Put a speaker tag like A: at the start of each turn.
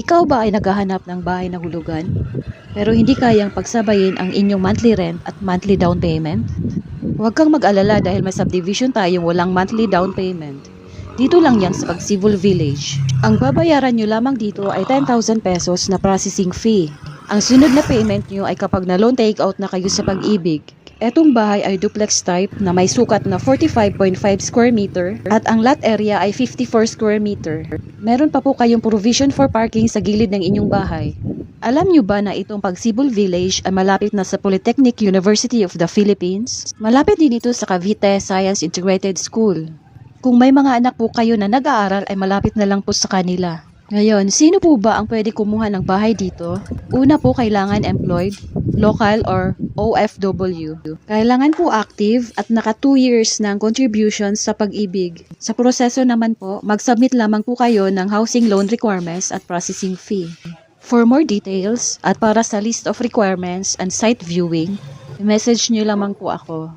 A: Ikaw ba ay naghahanap ng bahay na hulugan, pero hindi kayang pagsabayin ang inyong monthly rent at monthly down payment? Huwag kang mag-alala dahil may subdivision tayong walang monthly down payment. Dito lang yan sa Pagsibol Village. Ang babayaran nyo lamang dito ay 10,000 pesos na processing fee. Ang sunod na payment nyo ay kapag na-loan take-out na kayo sa Pag-ibig. Etong bahay ay duplex type na may sukat na 45.5 square meter at ang lot area ay 54 square meter. Meron pa po kayong provision for parking sa gilid ng inyong bahay. Alam nyo ba na itong Pagsibol Village ay malapit na sa Polytechnic University of the Philippines? Malapit din ito sa Cavite Science Integrated School. Kung may mga anak po kayo na nag-aaral ay malapit na lang po sa kanila. Ngayon, sino po ba ang pwede kumuha ng bahay dito? Una po, kailangan employed, local or OFW. Kailangan po active at naka 2 years ng contributions sa Pag-ibig. Sa proseso naman po, mag-submit lamang po kayo ng housing loan requirements at processing fee. For more details at para sa list of requirements and site viewing, message nyo lamang po ako.